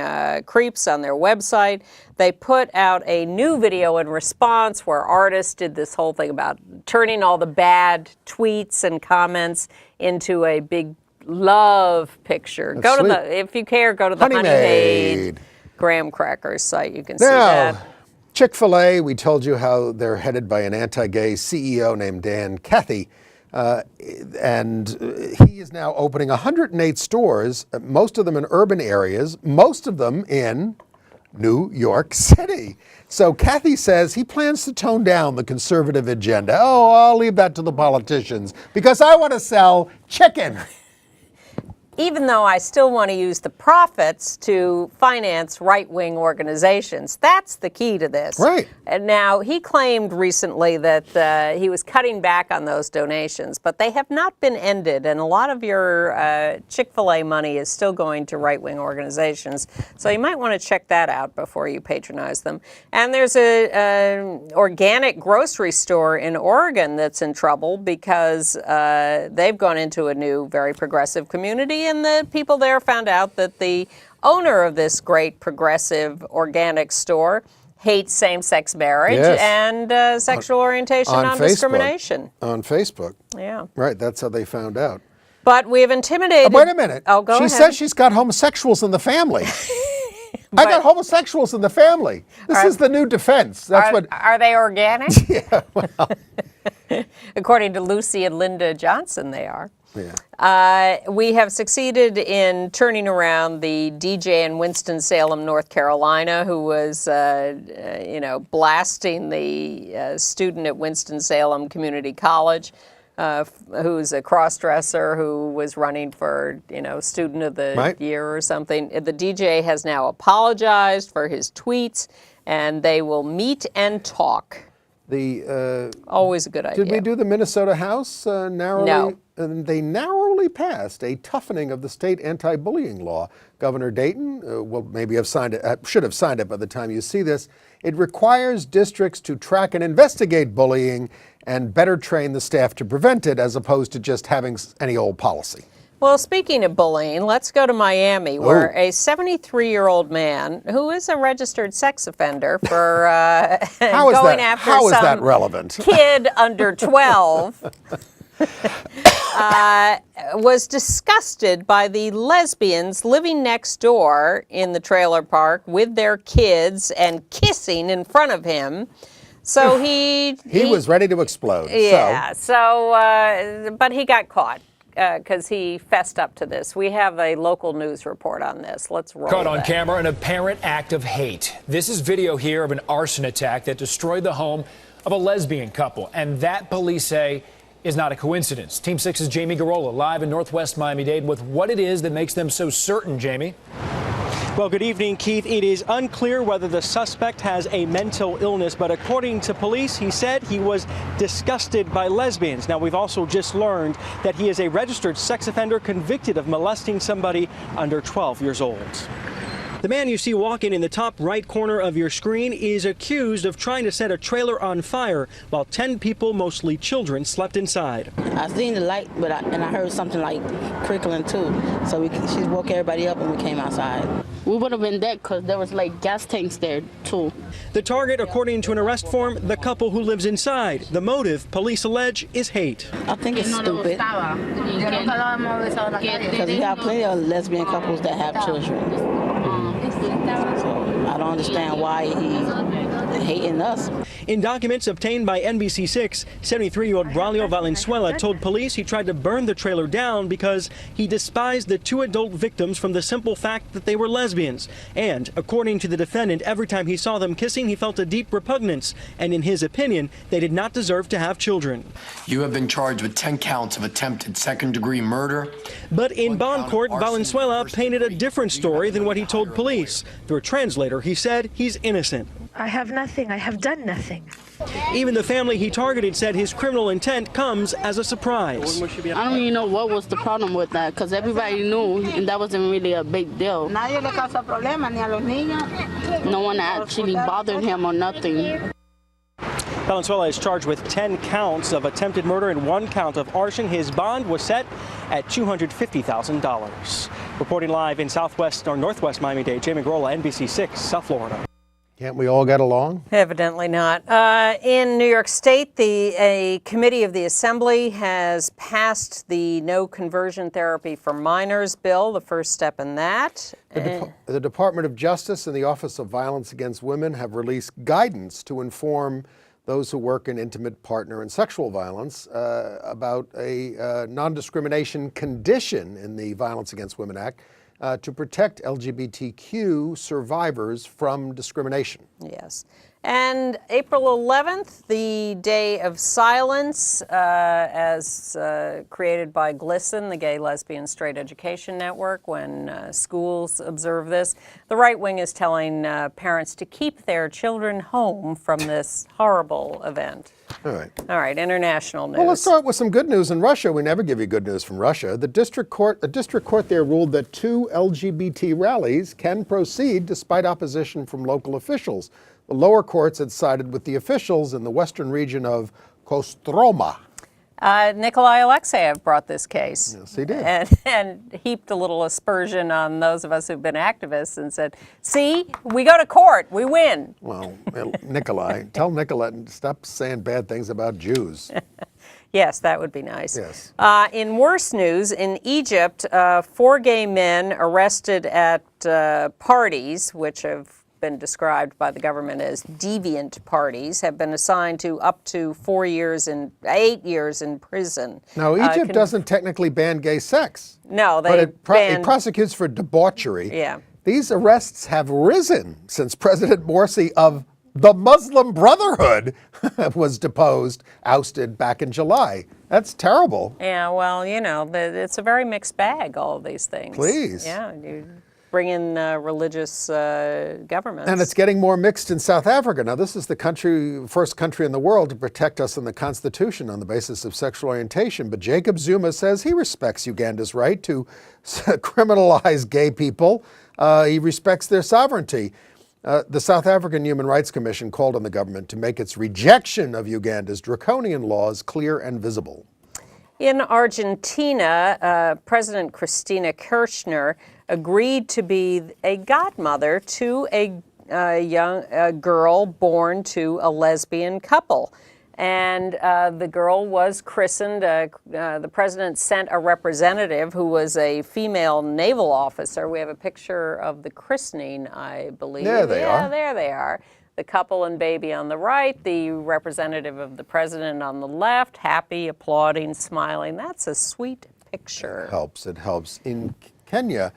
creeps on their website. They put out a new video in response where artists did this whole thing about turning all the bad tweets and comments into a big love picture. If you care, go to the Honey Made Graham Crackers site. You can see that. Chick-fil-A, we told you how they're headed by an anti-gay CEO named Dan Cathy, and he is now opening 108 stores, most of them in urban areas, most of them in New York City. So Cathy says he plans to tone down the conservative agenda. Oh, I'll leave that to the politicians because I want to sell chicken. even though I still want to use the profits to finance right-wing organizations. That's the key to this. Right. And now, he claimed recently that he was cutting back on those donations, but they have not been ended, and a lot of your Chick-fil-A money is still going to right-wing organizations. So you might want to check that out before you patronize them. And there's an organic grocery store in Oregon that's in trouble because they've gone into a new, very progressive community, and the people there found out that the owner of this great progressive organic store hates same-sex marriage and sexual orientation, non-discrimination. On Facebook. Yeah. Right, that's how they found out. But we have intimidated... Wait a minute. Oh, go ahead. She says she's got homosexuals in the family. I got homosexuals in the family. This is the new defense. Are they organic? Yeah, well. According to Lucy and Linda Johnson, they are. Yeah. We have succeeded in turning around the DJ in Winston-Salem, North Carolina, who was, blasting the student at Winston-Salem Community College, who's a cross-dresser who was running for, student of the year or something. The DJ has now apologized for his tweets, and they will meet and talk. Always a good idea. Did we do the Minnesota House narrowly? No. They narrowly passed a toughening of the state anti-bullying law. Governor Dayton should have signed it by the time you see this. It requires districts to track and investigate bullying and better train the staff to prevent it, as opposed to just having any old policy. Well, speaking of bullying, let's go to Miami, where a 73-year-old man, who is a registered sex offender for going after some kid under 12, was disgusted by the lesbians living next door in the trailer park with their kids and kissing in front of him. So he was ready to explode. Yeah. But he got caught because he fessed up to this. We have a local news report on this. Let's roll. Caught on camera, an apparent act of hate. This is video here of an arson attack that destroyed the home of a lesbian couple, and that police say is not a coincidence. Team 6's Jamie Garola live in Northwest Miami-Dade with what it is that makes them so certain, Jamie. Well, good evening, Keith. It is unclear whether the suspect has a mental illness, but according to police, he said he was disgusted by lesbians. Now, we've also just learned that he is a registered sex offender convicted of molesting somebody under 12 years old. The man you see walking in the top right corner of your screen is accused of trying to set a trailer on fire while 10 people, mostly children, slept inside. I seen the light, and I heard something like crickling too. So she woke everybody up and we came outside. We would have been dead because there was like gas tanks there too. The target, according to an arrest form, the couple who lives inside. The motive, police allege, is hate. I think it's stupid because we have plenty of lesbian couples that have children. So I don't understand why he's hating us. In documents obtained by NBC6, 73-year-old Braulio Valenzuela told police he tried to burn the trailer down because he despised the two adult victims from the simple fact that they were lesbians. And, according to the defendant, every time he saw them kissing, he felt a deep repugnance. And in his opinion, they did not deserve to have children. You have been charged with 10 counts of attempted second-degree murder. But in bond court, Valenzuela painted a different story than what he told police. Through a translator, he said he's innocent. I have nothing. I have done nothing. Even the family he targeted said his criminal intent comes as a surprise. I don't even know what was the problem with that, because everybody knew, and that wasn't really a big deal. No one actually bothered him or nothing. Valenzuela is charged with 10 counts of attempted murder and 1 count of arson. His bond was set at $250,000. Reporting live in Northwest Miami-Dade, Jamie Garola, NBC6, South Florida. Can't we all get along? Evidently not. In New York State, a committee of the Assembly has passed the No Conversion Therapy for Minors bill, the first step in that. The Department of Justice and the Office of Violence Against Women have released guidance to inform those who work in intimate partner and sexual violence about a non-discrimination condition in the Violence Against Women Act to protect LGBTQ survivors from discrimination. Yes. And April 11th, the Day of Silence, as created by GLSEN, the Gay, Lesbian, Straight Education Network, when schools observe this. The right wing is telling parents to keep their children home from this horrible event. All right. All right, international news. Well, let's start with some good news in Russia. We never give you good news from Russia. A district court there ruled that 2 LGBT rallies can proceed despite opposition from local officials. The lower courts had sided with the officials in the western region of Kostroma. Nikolai Alexeyev brought this case. Yes, he did. And heaped a little aspersion on those of us who've been activists and said, see, we go to court, we win. Well, Nikolai, tell Nikolai to stop saying bad things about Jews. Yes, that would be nice. Yes. In worse news, in Egypt, 4 gay men arrested at parties, which have been described by the government as deviant parties, have been assigned to up to 8 years in prison. Now, Egypt doesn't technically ban gay sex. No, but it prosecutes for debauchery. Yeah. These arrests have risen since President Morsi of the Muslim Brotherhood was deposed, ousted back in July. That's terrible. Yeah, well, you know, it's a very mixed bag, all of these things. Please. Yeah, you bring in religious governments. And it's getting more mixed in South Africa. Now, this is the first country in the world to protect us in the Constitution on the basis of sexual orientation. But Jacob Zuma says he respects Uganda's right to criminalize gay people. He respects their sovereignty. The South African Human Rights Commission called on the government to make its rejection of Uganda's draconian laws clear and visible. In Argentina, President Cristina Kirchner agreed to be a godmother to a young girl born to a lesbian couple. And the girl was christened. The president sent a representative who was a female naval officer. We have a picture of the christening, I believe. There they are. There they are. The couple and baby on the right, the representative of the president on the left, happy, applauding, smiling. That's a sweet picture. It helps. In Kenya,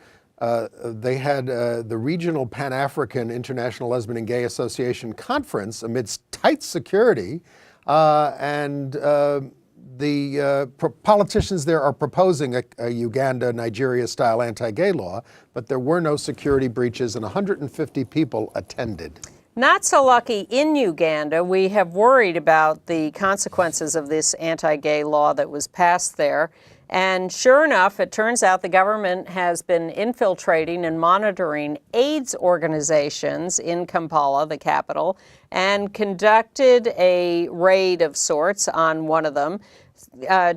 they had the Regional Pan-African International Lesbian and Gay Association Conference amidst tight security. And the politicians there are proposing a Uganda-Nigeria-style anti-gay law, but there were no security breaches and 150 people attended. Not so lucky in Uganda. We have worried about the consequences of this anti-gay law that was passed there. And sure enough, it turns out the government has been infiltrating and monitoring AIDS organizations in Kampala, the capital, and conducted a raid of sorts on one of them,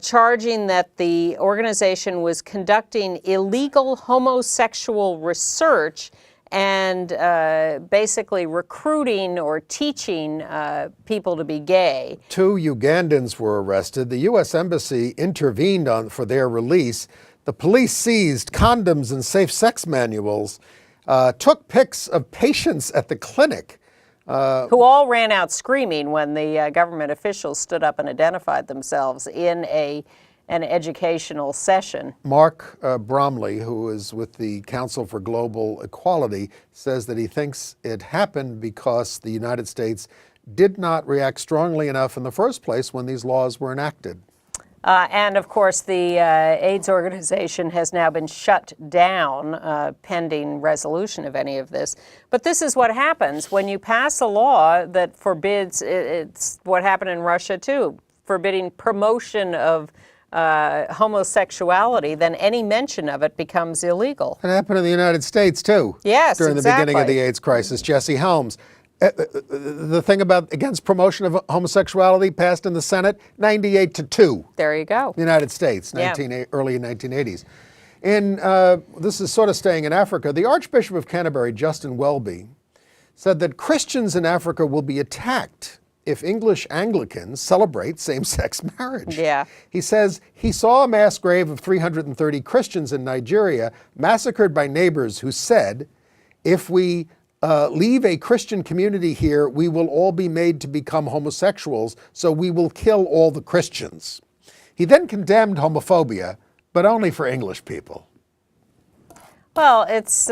charging that the organization was conducting illegal homosexual research and basically recruiting or teaching people to be gay. 2 Ugandans were arrested. The U.S. Embassy intervened for their release. The police seized condoms and safe sex manuals, took pics of patients at the clinic. Who all ran out screaming when the government officials stood up and identified themselves in an educational session. Mark Bromley, who is with the Council for Global Equality, says that he thinks it happened because the United States did not react strongly enough in the first place when these laws were enacted. And of course, the AIDS organization has now been shut down pending resolution of any of this. But this is what happens when you pass a law that forbids, it's what happened in Russia too, forbidding promotion of homosexuality, then any mention of it becomes illegal. It happened in the United States too. Yes, during the beginning of the AIDS crisis. Jesse Helms. The thing about against promotion of homosexuality passed in the Senate, 98-2. There you go. United States, early 1980s. This is sort of staying in Africa. The Archbishop of Canterbury, Justin Welby, said that Christians in Africa will be attacked if English Anglicans celebrate same-sex marriage. Yeah. He says he saw a mass grave of 330 Christians in Nigeria massacred by neighbors who said, if we leave a Christian community here, we will all be made to become homosexuals, so we will kill all the Christians. He then condemned homophobia, but only for English people. Well, it's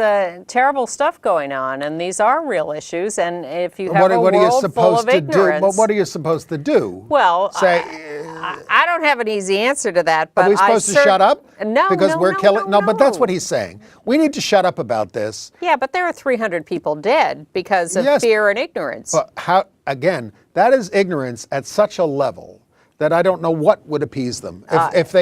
terrible stuff going on, and these are real issues. And if you have What a are you world full supposed of to do? ignorance, But what are you supposed to do? well, Say, I don't have an easy answer to that. But are we supposed to shut up? No, because we're killing. No, but that's what he's saying. We need to shut up about this. Yeah, but there are 300 people dead because of fear and ignorance. But how? Again, that is ignorance at such a level that I don't know what would appease them. If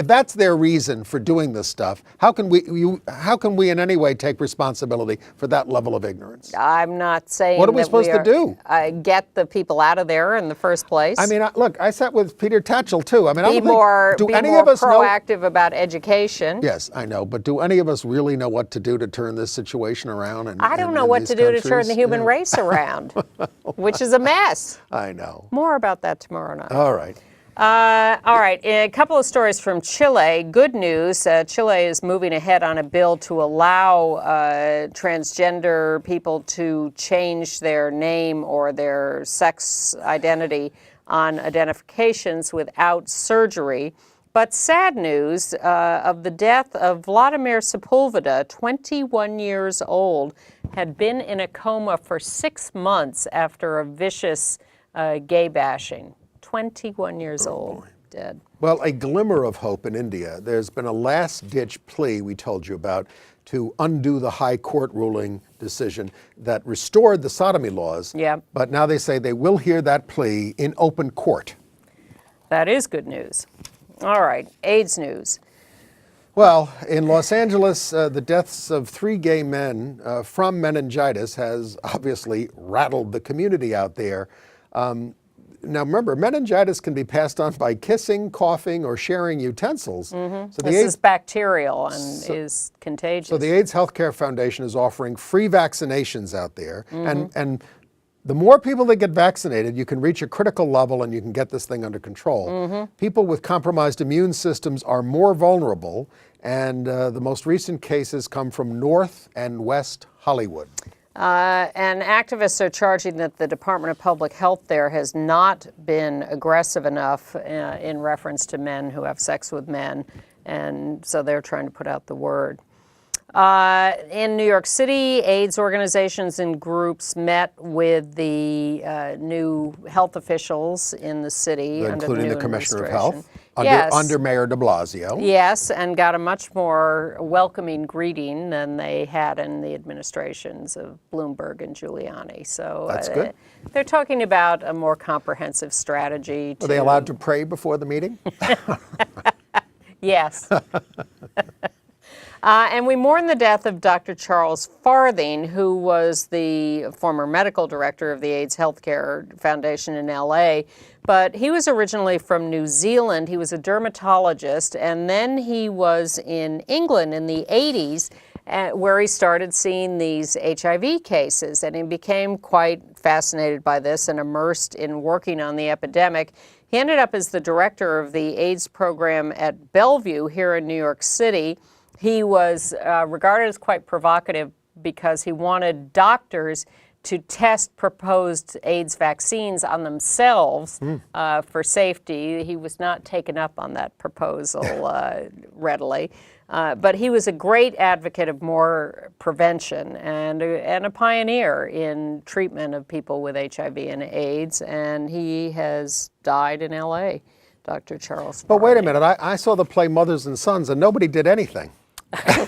that's their reason for doing this stuff, how can we in any way take responsibility for that level of ignorance? I'm not saying what are we supposed to do? Get the people out of there in the first place. I mean, look, I sat with Peter Tatchell too. I mean, be more proactive about education. Yes, I know, but do any of us really know what to do to turn this situation around? I don't know what to do to turn the human race around, which is a mess. I know. More about that tomorrow night. All right. All right. A couple of stories from Chile. Good news. Chile is moving ahead on a bill to allow transgender people to change their name or their sex identity on identifications without surgery. But sad news of the death of Vladimir Sepulveda, 21 years old, had been in a coma for 6 months after a vicious gay bashing. 21 years old, dead. Well, a glimmer of hope in India. There's been a last-ditch plea we told you about to undo the high court ruling decision that restored the sodomy laws. Yeah. But now they say they will hear that plea in open court. That is good news. All right, AIDS news. Well, in Los Angeles, the deaths of 3 gay men from meningitis has obviously rattled the community out there. Now, remember, meningitis can be passed on by kissing, coughing, or sharing utensils. Mm-hmm. So this is bacterial and is contagious. So the AIDS Healthcare Foundation is offering free vaccinations out there. Mm-hmm. And the more people that get vaccinated, you can reach a critical level and you can get this thing under control. Mm-hmm. People with compromised immune systems are more vulnerable. And the most recent cases come from North and West Hollywood. And activists are charging that the Department of Public Health there has not been aggressive enough in reference to men who have sex with men, and so they're trying to put out the word. In New York City, AIDS organizations and groups met with the new health officials in the city, including the Commissioner of Health, yes. under Mayor de Blasio. Yes, and got a much more welcoming greeting than they had in the administrations of Bloomberg and Giuliani. So that's good. They're talking about a more comprehensive strategy. Are they allowed to pray before the meeting? Yes. And we mourn the death of Dr. Charles Farthing, who was the former medical director of the AIDS Healthcare Foundation in LA. But he was originally from New Zealand. He was a dermatologist, and then he was in England in the 80s, where he started seeing these HIV cases, and he became quite fascinated by this and immersed in working on the epidemic. He ended up as the director of the AIDS program at Bellevue here in New York City. He was regarded as quite provocative because he wanted doctors to test proposed AIDS vaccines on themselves for safety. He was not taken up on that proposal readily. But he was a great advocate of more prevention and a pioneer in treatment of people with HIV and AIDS, and he has died in LA, Dr. Charles Farthing. But wait a minute, I saw the play Mothers and Sons, and nobody did anything.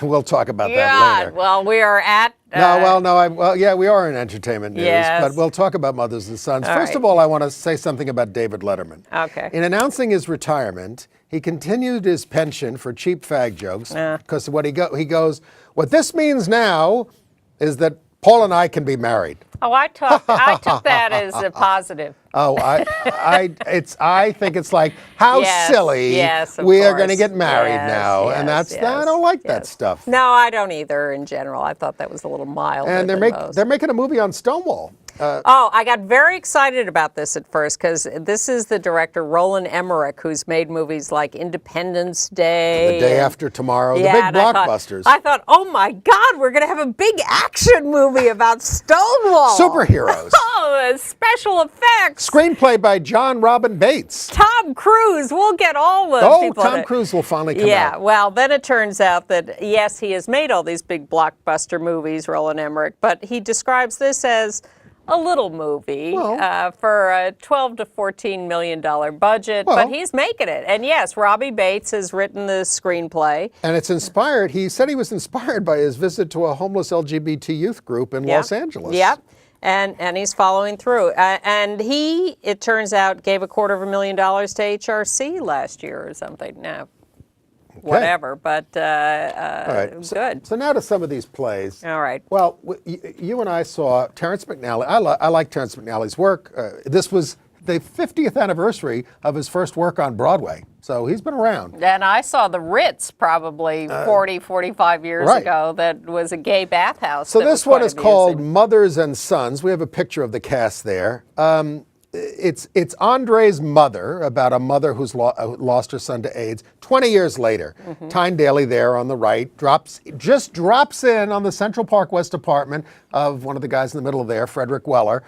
We'll talk about that later. Well, we are at... yeah, we are in entertainment news, yes. but we'll talk about Mothers and Sons. All First right. of all, I want to say something about David Letterman. Okay. In announcing his retirement, he continued his penchant for cheap fag jokes, because what he goes, what this means now is that Paul and I can be married. Oh, I took that as a positive. Oh, I think it's like, how silly. Yes, of we course. are going to get married now. Yes, and yes, I don't like that stuff. No, I don't either in general. I thought that was a little mild. And they're making a movie on Stonewall. I got very excited about this at first because this is the director Roland Emmerich, who's made movies like Independence Day. The Day After Tomorrow, the big blockbusters. I thought, oh my God, we're going to have a big action movie about Stonewall. Superheroes. Oh, special effects. Screenplay by John Robin Bates. Tom Cruise. We'll get all the people. Tom Cruise will finally come out. Yeah, well, then it turns out that, yes, he has made all these big blockbuster movies, Roland Emmerich, but he describes this as a little movie for a $12 to $14 million budget, but he's making it. And yes, Robbie Bates has written the screenplay. And it's inspired, he said he was inspired by his visit to a homeless LGBT youth group in Los Angeles. Yep. And he's following through. And he, it turns out, gave $250,000 to HRC last year or something. Now, whatever, but all right. good. So now to some of these plays. All right. Well, you and I saw Terrence McNally. I like Terrence McNally's work. This was the 50th anniversary of his first work on Broadway. So he's been around. And I saw the Ritz probably 45 years ago that was a gay bathhouse. So this one is called Mothers and Sons. We have a picture of the cast there. It's Andre's mother, about a mother who's lost her son to AIDS. 20 years later, Tyne Daly there on the right just drops in on the Central Park West apartment of one of the guys in the middle there, Frederick Weller,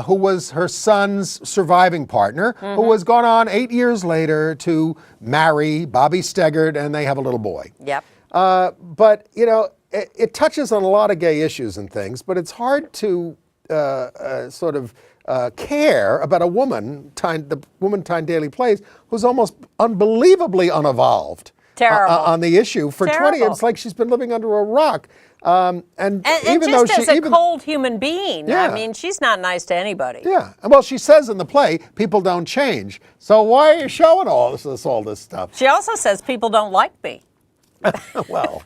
who was her son's surviving partner, who was gone on 8 years later to marry Bobby Steggert, and they have a little boy. Yep. But, you know, it touches on a lot of gay issues and things, but it's hard to sort of care about a woman, the woman Tyne Daly plays, who's almost unbelievably unevolved on the issue. For 20 years, it's like she's been living under a rock. And even just though as a cold human being, I mean, she's not nice to anybody. Yeah. Well, she says in the play, people don't change. So why are you showing all this stuff? She also says people don't like me. Well,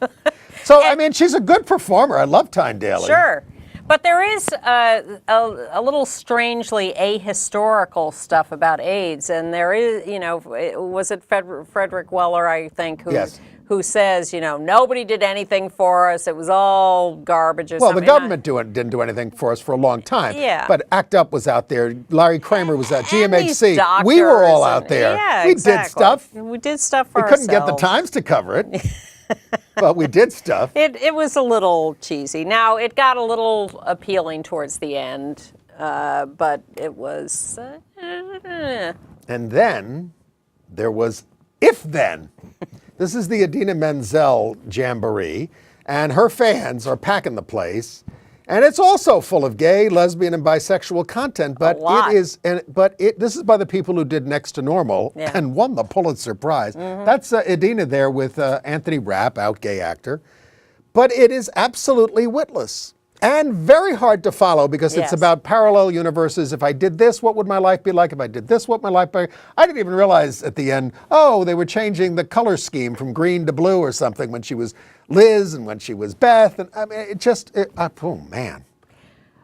so, I mean, she's a good performer. I love Tyne Daly. Sure. But there is a little strangely ahistorical stuff about AIDS, and there is, you know, was it Frederick Weller, I think, who says, you know, nobody did anything for us, it was all garbage or something. Well, the government didn't do anything for us for a long time. Yeah. But ACT UP was out there, Larry Kramer was at GMHC. We were all out there. Yeah, we did stuff. We did stuff for ourselves. We couldn't get the Times to cover it. But we did stuff. It was a little cheesy. Now, it got a little appealing towards the end, but it was... And then there was If Then. This is the Idina Menzel Jamboree, and her fans are packing the place. And it's also full of gay, lesbian, and bisexual content, but this is by the people who did Next to Normal and won the Pulitzer Prize. That's Idina there with Anthony Rapp, out gay actor. But it is absolutely witless and very hard to follow because it's about parallel universes. If I did this, what would my life be like? If I did this, what would my life be like? I didn't even realize at the end, they were changing the color scheme from green to blue or something when she was Liz and when she was Beth. And I mean, oh man.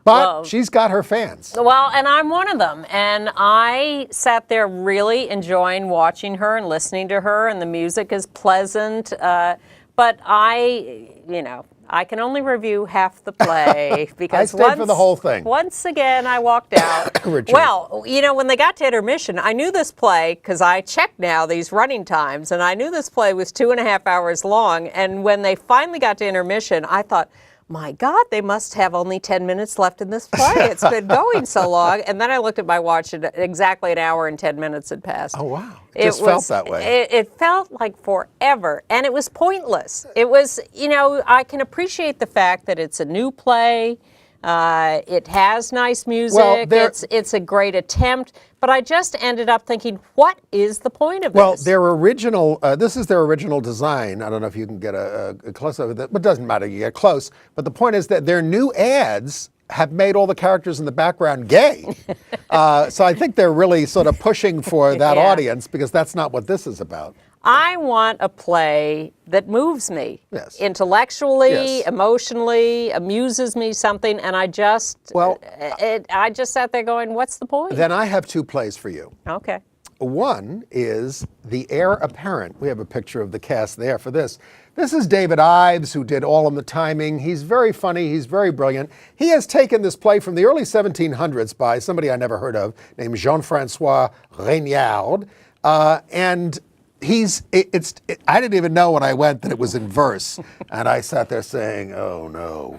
But she's got her fans. Well, and I'm one of them. And I sat there really enjoying watching her and listening to her, and the music is pleasant. But I can only review half the play because I stayed for the whole thing. Once again, I walked out. Well, you know, when they got to intermission, I knew this play because I checked now these running times, and I knew this play was 2.5 hours long. And when they finally got to intermission, I thought, my God, they must have only 10 minutes left in this play. It's been going so long. And then I looked at my watch, and exactly 1 hour and 10 minutes had passed. Oh, wow. It just felt that way. It felt like forever, and it was pointless. It was, you know, I can appreciate the fact that it's a new play. It has nice music. Well, it's a great attempt. But I just ended up thinking, what is the point of this? Well, their original, this is their original design. I don't know if you can get a close-up of it, but it doesn't matter, you get close. But the point is that their new ads have made all the characters in the background gay. So I think they're really sort of pushing for that audience because that's not what this is about. I want a play that moves me intellectually, emotionally, amuses me something, and I just sat there going, what's the point? Then I have two plays for you. Okay. one is the heir apparent. We have a picture of the cast there for this. This is David Ives, who did all of the timing. He's very funny. He's very brilliant. He has taken this play from the early 1700s by somebody I never heard of named Jean-François Reignard. And I didn't even know when I went that it was in verse. And I sat there saying, oh no.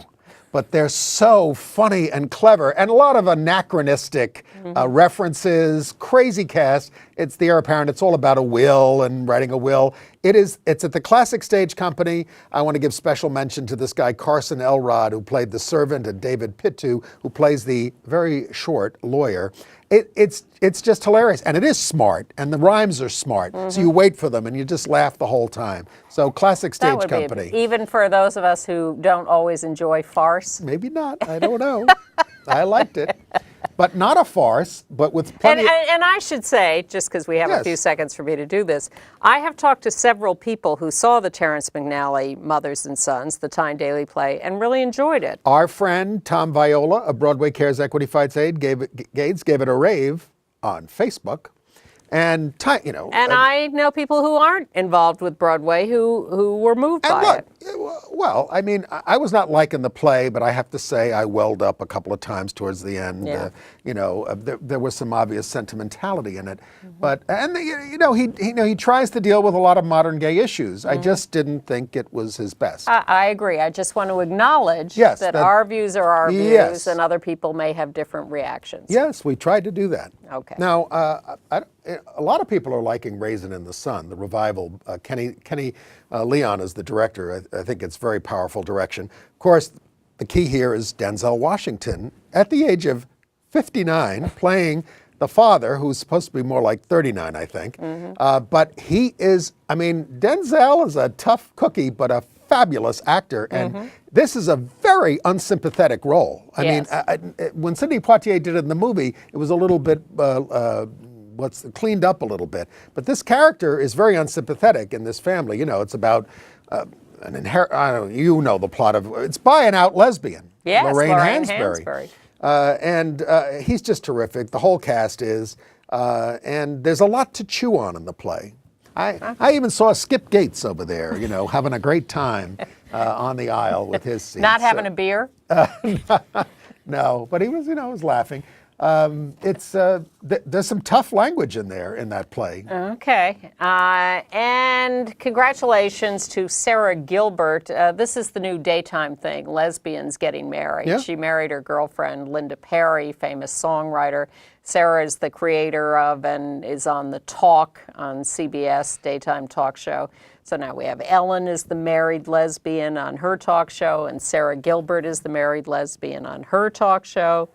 But they're so funny and clever, and a lot of anachronistic references, crazy cast. It's the heir apparent. It's all about a will and writing a will. It's at the Classic Stage Company. I want to give special mention to this guy, Carson Elrod, who played the servant, and David Pittu, who plays the very short lawyer. It's just hilarious, and it is smart, and the rhymes are smart. So you wait for them, and you just laugh the whole time. So Classic Stage Company. Even for those of us who don't always enjoy farce. Maybe not. I don't know. I liked it. But not a farce, but with plenty and I should say, just because we have a few seconds for me to do this, I have talked to several people who saw the Terrence McNally Mothers and Sons, the Tyne Daly play, and really enjoyed it. Our friend Tom Viola of Broadway Cares Equity Fights Gates gave it a rave on Facebook. And I know people who aren't involved with Broadway who were moved by it. Well, I mean, I was not liking the play, but I have to say I welled up a couple of times towards the end. Yeah. There was some obvious sentimentality in it, but he tries to deal with a lot of modern gay issues. I just didn't think it was his best. I agree. I just want to acknowledge that our views are our views, and other people may have different reactions. Yes, we tried to do that. Okay. Now, a lot of people are liking Raisin in the Sun, the revival. Kenny Leon is the director. I think it's very powerful direction. Of course, the key here is Denzel Washington, at the age of 59, playing the father, who's supposed to be more like 39, I think. But he is, Denzel is a tough cookie, but a fabulous actor. And this is a very unsympathetic role. I mean, when Sidney Poitier did it in the movie, it was a little bit cleaned up a little bit. But this character is very unsympathetic in this family. It's about you know the plot of it's by an out lesbian, Lorraine Hansberry. And he's just terrific. The whole cast is, and there's a lot to chew on in the play. I even saw Skip Gates over there, having a great time on the aisle with his seat. Not having a beer? No, but he was laughing. There's some tough language in there in that play. Okay. And congratulations to Sarah Gilbert. This is the new daytime thing, lesbians getting married. Yeah. She married her girlfriend, Linda Perry, famous songwriter. Sarah is the creator of and is on The Talk on CBS, daytime talk show. So now we have Ellen is the married lesbian on her talk show, and Sarah Gilbert is the married lesbian on her talk show.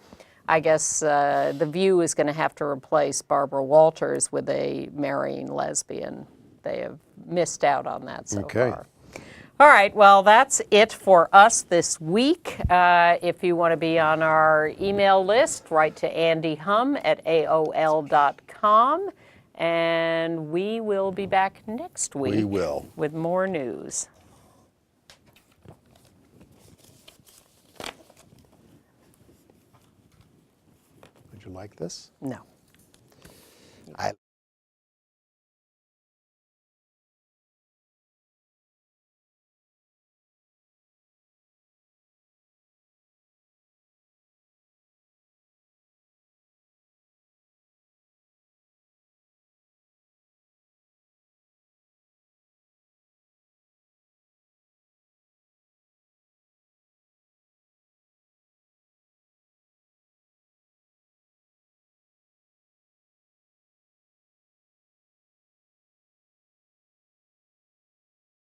I guess The View is going to have to replace Barbara Walters with a marrying lesbian. They have missed out on that so far. All right, well, that's it for us this week. If you want to be on our email list, write to andyhum@aol.com, and we will be back next week. We will. With more news. Would you like this? No.